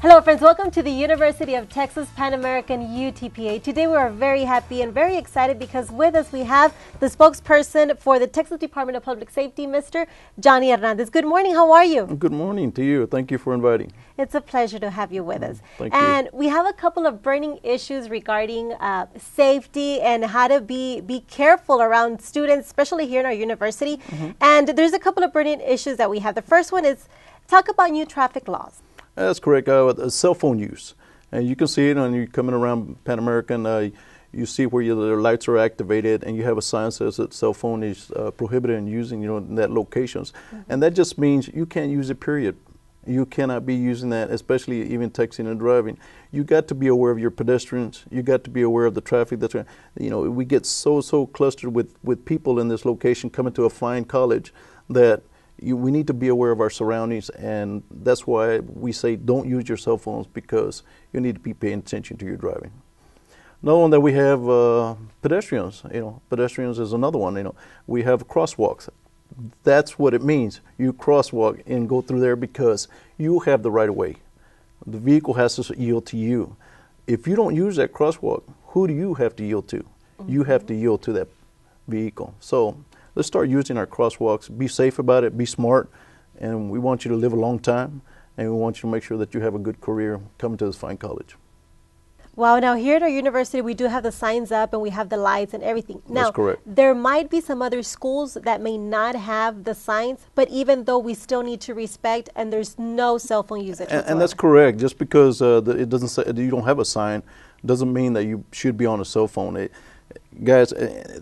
Hello friends, welcome to the University of Texas Pan American UTPA. Today we are very happy and very excited because with us we have the spokesperson for the Texas Department of Public Safety, Mr. Johnny Hernandez. Good morning, how are you? Good morning to you. Thank you for inviting. It's a pleasure to have you with us. Thank you. And we have a couple of burning issues regarding safety and how to be careful around students, especially here in our university. And there's a couple of burning issues that we have. The first one is talk about new traffic laws. That's correct. Cell phone use. And you can see it when you're coming around Pan American. You see where the lights are activated and you have a sign that says that cell phone is prohibited in using in that locations. And that just means you can't use it, period. You cannot be using that, especially even texting and driving. You got to be aware of your pedestrians. You got to be aware of the traffic. That's we get so clustered with people in this location coming to a fine college that we need to be aware of our surroundings, and that's why we say don't use your cell phones, because you need to be paying attention to your driving. Another one that we have pedestrians. Pedestrians is another one. We have crosswalks. That's what it means. You crosswalk and go through there because you have the right of way. The vehicle has to yield to you. If you don't use that crosswalk, who do you have to yield to? You have to yield to that vehicle. So let's start using our crosswalks. Be safe about it. Be smart. And we want you to live a long time. And we want you to make sure that you have a good career coming to this fine college. Wow, now here at our university, we do have the signs up and we have the lights and everything. Now, that's correct. There might be some other schools that may not have the signs, but even though we still need to respect, and there's no cell phone usage whatsoever. And that's correct. Just because it doesn't say you don't have a sign doesn't mean that you should be on a cell phone. Guys,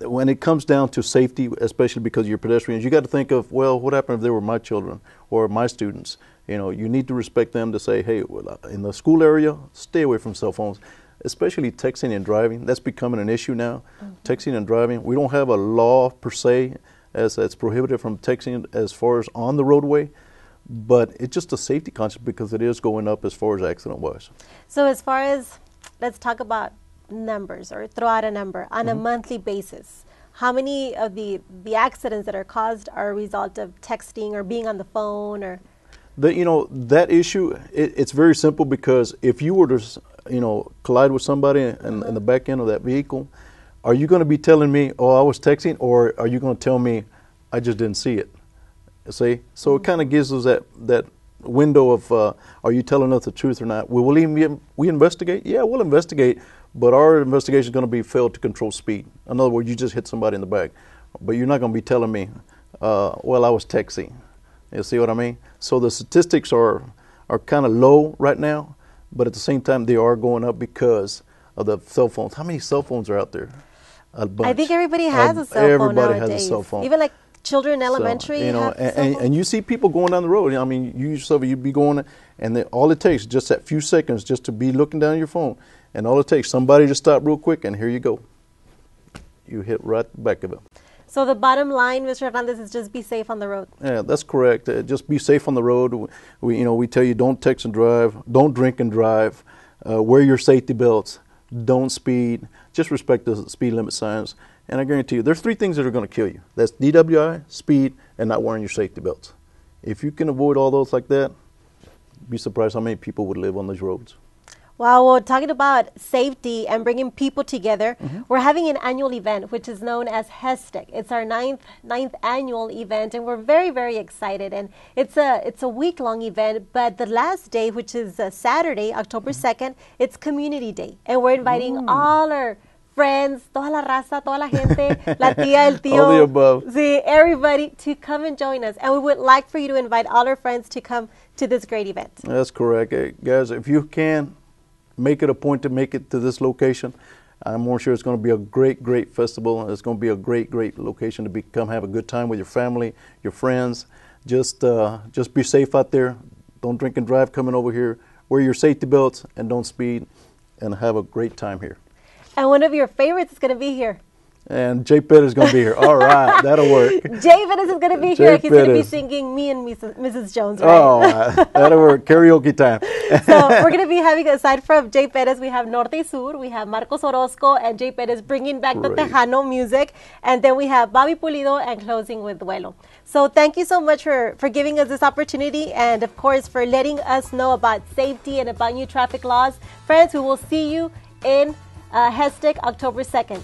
when it comes down to safety, especially because you're pedestrians, you got to think of, well, what happened if they were my children or my students? You need to respect them to say, hey, in the school area, stay away from cell phones, especially texting and driving. That's becoming an issue now, texting and driving. We don't have a law per se that's prohibited from texting as far as on the roadway, but it's just a safety concept because it is going up as far as accident-wise. So as far as, let's talk about numbers, or throw out a number on a monthly basis. How many of the accidents that are caused are a result of texting or being on the phone? Or that issue, it's very simple, because if you were to collide with somebody in the back end of that vehicle, are you going to be telling me, oh, I was texting, or are you going to tell me I just didn't see it? See, so it kind of gives us that window of are you telling us the truth or not? We investigate? Yeah, we'll investigate. But our investigation is going to be failed to control speed. In other words, you just hit somebody in the back. But you're not going to be telling me, well, I was texting. You see what I mean? So the statistics are kind of low right now, but at the same time, they are going up because of the cell phones. How many cell phones are out there? A bunch. I think everybody has a cell phone Everybody nowadays. has a cell phone. Even like children in elementary. So, and you see people going down the road. I mean, you yourself, you'd be going, and all it takes just that few seconds just to be looking down your phone. And all it takes, somebody to stop real quick, and here you go. You hit right back of it. So the bottom line, Mr. Hernandez, is just be safe on the road. Yeah, that's correct. Just be safe on the road. We tell you don't text and drive, don't drink and drive, wear your safety belts, don't speed, just respect the speed limit signs. And I guarantee you, there's 3 things that are going to kill you. That's DWI, speed, and not wearing your safety belts. If you can avoid all those like that, be surprised how many people would live on these roads. Wow, well, talking about safety and bringing people together, we're having an annual event which is known as HESTEC. It's our ninth annual event, and we're very, very excited. And it's a week-long event, but the last day, which is Saturday, October 2nd, it's Community Day. And we're inviting all our friends, toda la raza, toda la gente, la tía, el tío, all the above. Sí, everybody to come and join us. And we would like for you to invite all our friends to come to this great event. That's correct. Hey, guys, if you can, make it a point to make it to this location. I'm more sure it's going to be a great festival. It's going to be a great location to come have a good time with your family, your friends. Just be safe out there. Don't drink and drive coming over here. Wear your safety belts and don't speed, and have a great time here. And one of your favorites is going to be here. And Jay Pettis is going to be here. All right, that'll work. Jay Pettis is going to be here. He's going to be singing me and Mrs. Jones, right? Oh, that'll work. Karaoke time. So we're going to be having, aside from Jay Pettis, we have Norte y Sur, we have Marcos Orozco and Jay Pettis bringing back the Tejano music. And then we have Bobby Pulido and closing with Duelo. So thank you so much for giving us this opportunity and, of course, for letting us know about safety and about new traffic laws. Friends, we will see you in HESTEC October 2nd.